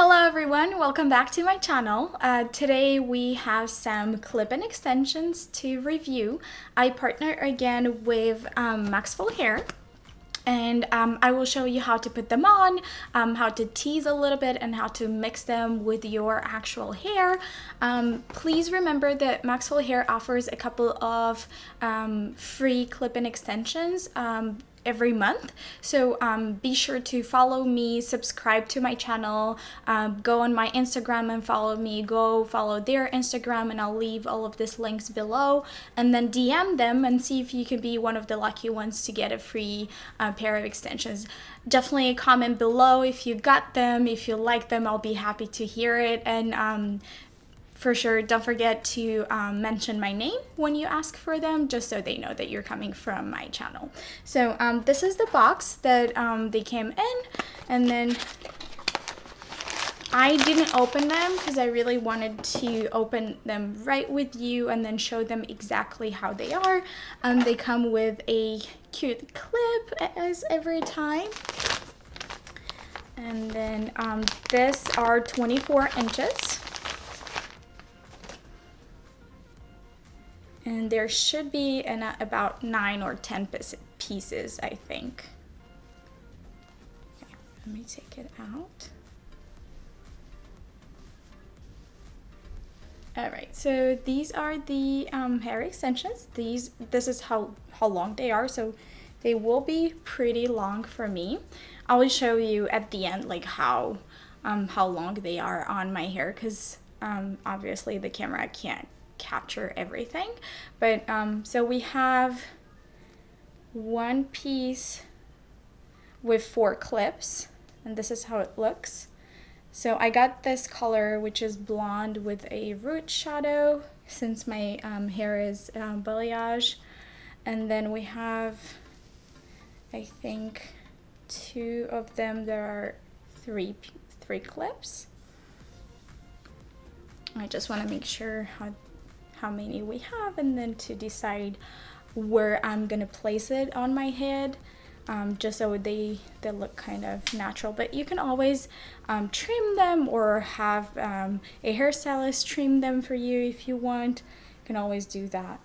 Hello everyone, welcome back to my channel. Today we have some clip-in extensions to review. I partner again with Maxfull Hair, and I will show you how to put them on, how to tease a little bit, and how to mix them with your actual hair. Please remember that Maxfull Hair offers a couple of free clip-in extensions every month, so be sure to follow me, subscribe to my channel, go on my Instagram and follow me, go follow their Instagram, and I'll leave all of these links below, and then DM them and see if you can be one of the lucky ones to get a free pair of extensions. Definitely comment below if you got them, if you like them. I'll be happy to hear it, and for sure, don't forget to mention my name when you ask for them, just so they know that you're coming from my channel. So this is the box that they came in, and then I didn't open them because I really wanted to open them right with you and then show them exactly how they are. They come with a cute clip as every time. And then this are 24 inches. And there should be about 9 or 10 pieces, I think. Okay, let me take it out. All right, so these are the hair extensions. This is how long they are, so they will be pretty long for me. I will show you at the end like how long they are on my hair, because obviously the camera can't capture everything, but so we have one piece with 4 clips, and this is how it looks. So I got this color, which is blonde with a root shadow, since my hair is balayage. And then we have, I think, 2 of them. There are three clips. I just want to make sure how many we have, and then to decide where I'm gonna place it on my head, just so they look kind of natural. But you can always trim them, or have a hairstylist trim them for you if you want. You can always do that,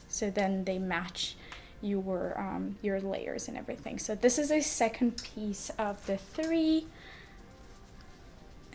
so then they match your layers and everything. So this is a second piece of the 3.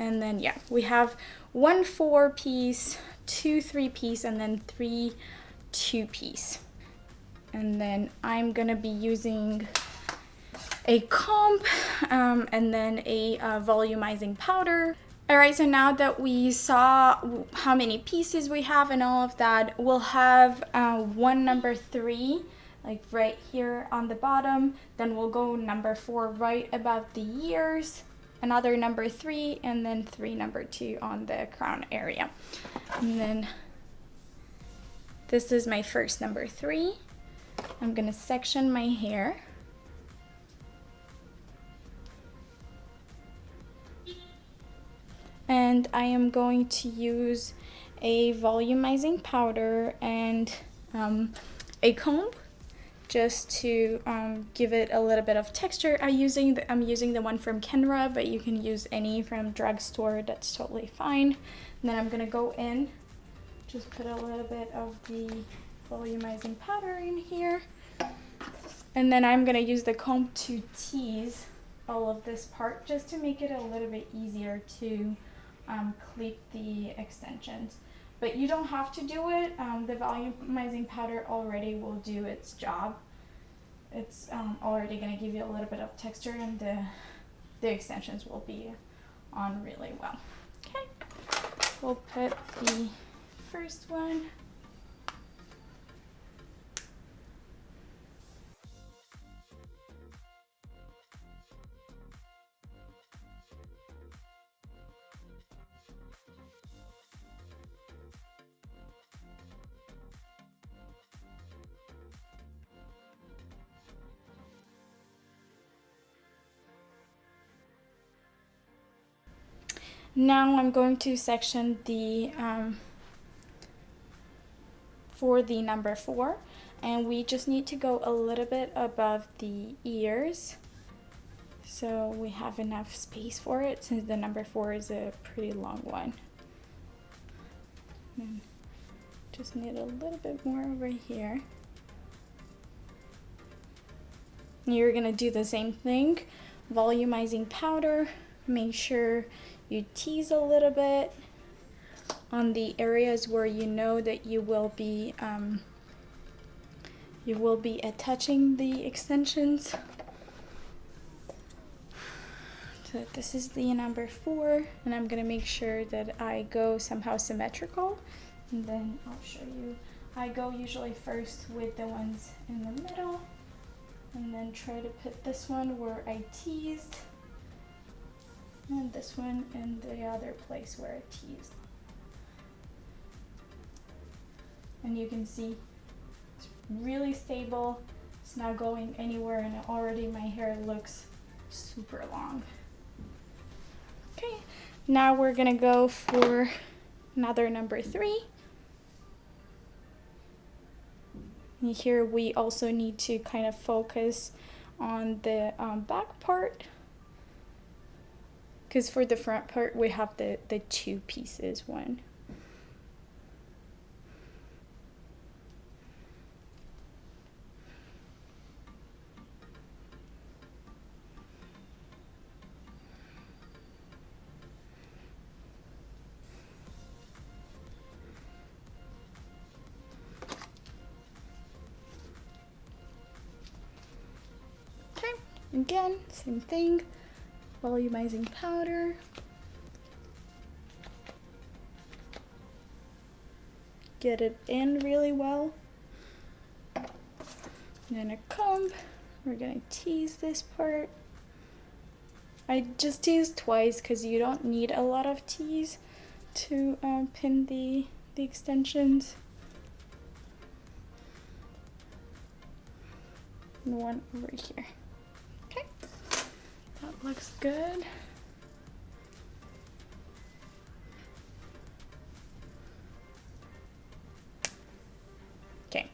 And then, yeah, we have 1 4-piece, 2 3-piece, and then 3 2-piece. And then I'm gonna be using a comb and then a volumizing powder. All right, so now that we saw how many pieces we have and all of that, we'll have one number 3 like right here on the bottom. Then we'll go number 4 right above the ears, another number 3, and then 3 number 2 on the crown area. And then this is my first number 3. I'm gonna section my hair. And I am going to use a volumizing powder and a comb, just to give it a little bit of texture. I'm using the one from Kenra, but you can use any from drugstore. That's totally fine. And then I'm gonna go in, just put a little bit of the volumizing powder in here, and then I'm gonna use the comb to tease all of this part, just to make it a little bit easier to clip the extensions. But you don't have to do it. The volumizing powder already will do its job. It's already going to give you a little bit of texture, and the extensions will be on really well. Okay, we'll put the first one. Now I'm going to section the for the number 4, and we just need to go a little bit above the ears. so we have enough space for it since the number 4 is a pretty long one. And just need a little bit more over here. You're gonna do the same thing, volumizing powder. Make sure you tease a little bit on the areas where you know that you will be attaching the extensions. So this is the number 4, and I'm gonna make sure that I go somehow symmetrical, and then I'll show you. I go usually first with the ones in the middle, and then try to put this one where I teased, and this one in the other place where I teased. And you can see it's really stable, it's not going anywhere, and already my hair looks super long. Okay, now we're gonna go for another number 3. And here we also need to kind of focus on the back part, because for the front part we have the 2 pieces one. Again, same thing, volumizing powder. Get it in really well. And then a comb, we're gonna tease this part. I just teased twice because you don't need a lot of tease to pin the extensions. And one over here. That looks good. Okay,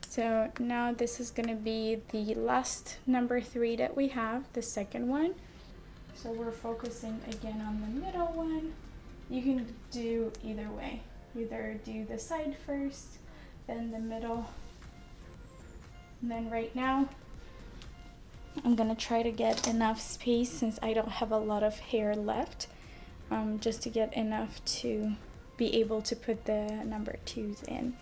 so now this is going to be the last number 3 that we have, the second one. So we're focusing again on the middle one. You can do either way. Either do the side first, then the middle. And then right now, I'm gonna try to get enough space since I don't have a lot of hair left, just to get enough to be able to put the number 2s in.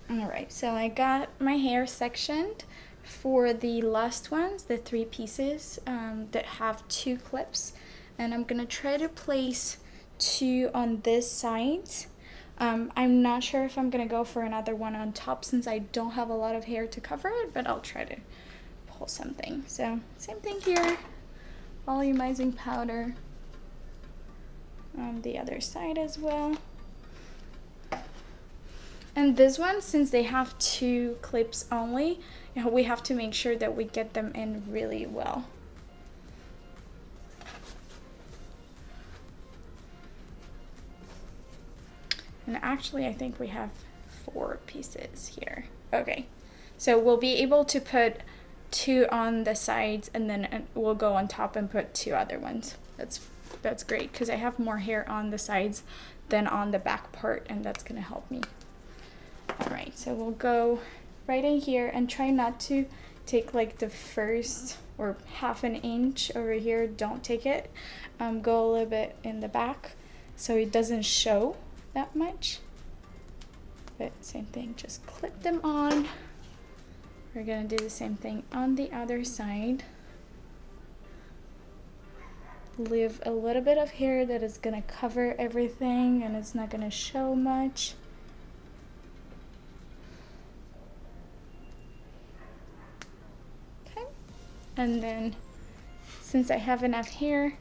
Alright, so I got my hair sectioned for the last ones, the 3 pieces that have 2 clips, and I'm gonna try to place 2 on this side. I'm not sure if I'm gonna go for another one on top since I don't have a lot of hair to cover it, but I'll try to pull something. So same thing here, volumizing powder on the other side as well. And this one, since they have 2 clips only, we have to make sure that we get them in really well. And actually, I think we have 4 pieces here. Okay, so we'll be able to put 2 on the sides, and then we'll go on top and put 2 other ones. That's great, because I have more hair on the sides than on the back part, and that's gonna help me. Alright, so we'll go right in here and try not to take like the first or half an inch over here. Don't take it. Go a little bit in the back so it doesn't show that much. But same thing, just clip them on. We're gonna do the same thing on the other side. Leave a little bit of hair that is gonna cover everything and it's not gonna show much. And then, since I have enough hair,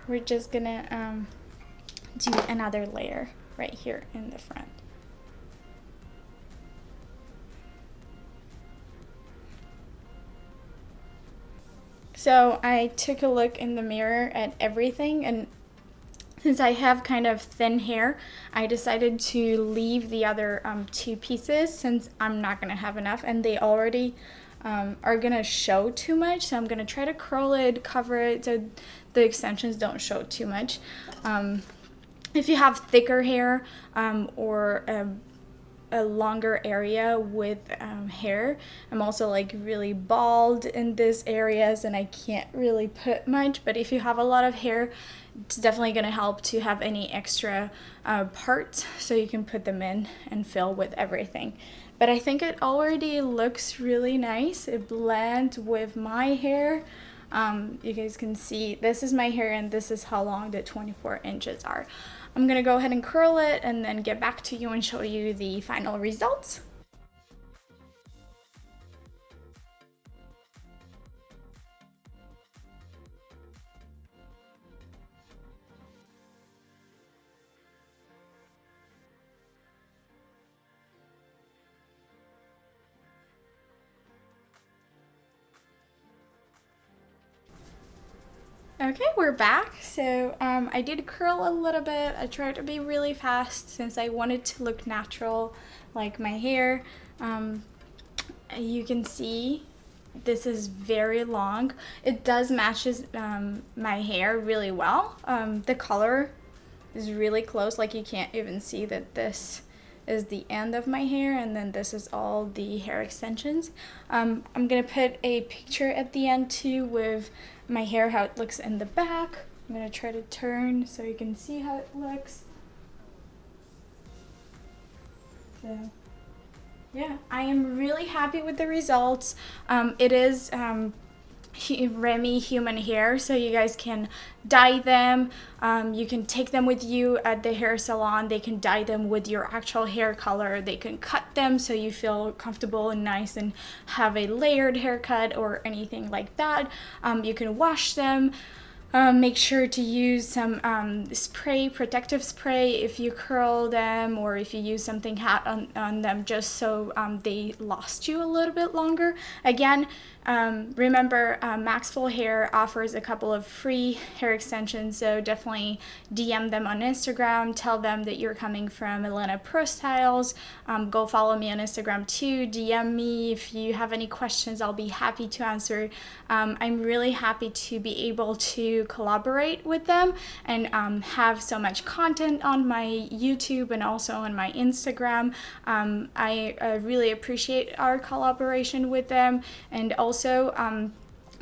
we're just gonna do another layer right here in the front. So I took a look in the mirror at everything, and since I have kind of thin hair, I decided to leave the other two pieces since I'm not gonna have enough, and they already are gonna show too much. So I'm gonna try to curl it, cover it so the extensions don't show too much. If you have thicker hair or a longer area with hair. I'm also like really bald in these areas and I can't really put much, but if you have a lot of hair, it's definitely going to help to have any extra parts so you can put them in and fill with everything. But I think it already looks really nice. It blends with my hair. You guys can see this is my hair and this is how long the 24 inches are. I'm gonna go ahead and curl it and then get back to you and show you the final results. Okay, we're back. So I did curl a little bit. I tried to be really fast since I wanted to look natural like my hair. You can see this is very long. It does matches my hair really well. The color is really close, like you can't even see that this is the end of my hair and then this is all the hair extensions. I'm gonna put a picture at the end too with my hair, how it looks in the back. I'm gonna try to turn so you can see how it looks. So yeah, I am really happy with the results. It is remy human hair, so you guys can dye them. You can take them with you at the hair salon. They can dye them with your actual hair color. They can cut them so you feel comfortable and nice and have a layered haircut or anything like that. You can wash them. Make sure to use some spray, protective spray if you curl them or if you use something hot on them, just so they last you a little bit longer. Again, remember Maxfull Hair offers a couple of free hair extensions, so definitely DM them on Instagram, tell them that you're coming from Atlanta Pro Styles. Go follow me on Instagram too, DM me if you have any questions. I'll be happy to answer. I'm really happy to be able to collaborate with them and have so much content on my YouTube and also on my Instagram. I really appreciate our collaboration with them, and also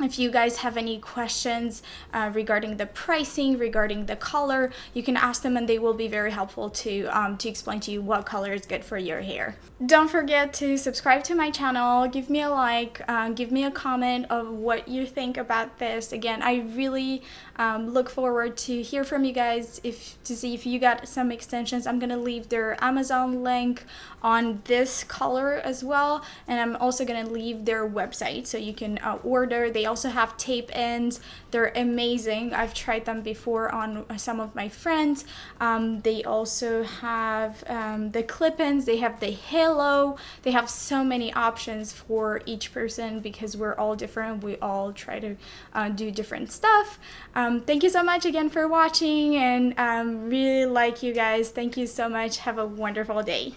if you guys have any questions regarding the pricing, regarding the color, you can ask them and they will be very helpful to explain to you what color is good for your hair. Don't forget to subscribe to my channel, give me a like, give me a comment of what you think about this. Again, I really look forward to hear from you guys to see if you got some extensions. I'm gonna leave their Amazon link on this color as well, and I'm also gonna leave their website so you can order. They also have tape ends. They're amazing. I've tried them before on some of my friends. They also have the clip-ins. They have the halo. They have so many options for each person because we're all different. We all try to do different stuff. Thank you so much again for watching, and really like you guys. Thank you so much. Have a wonderful day.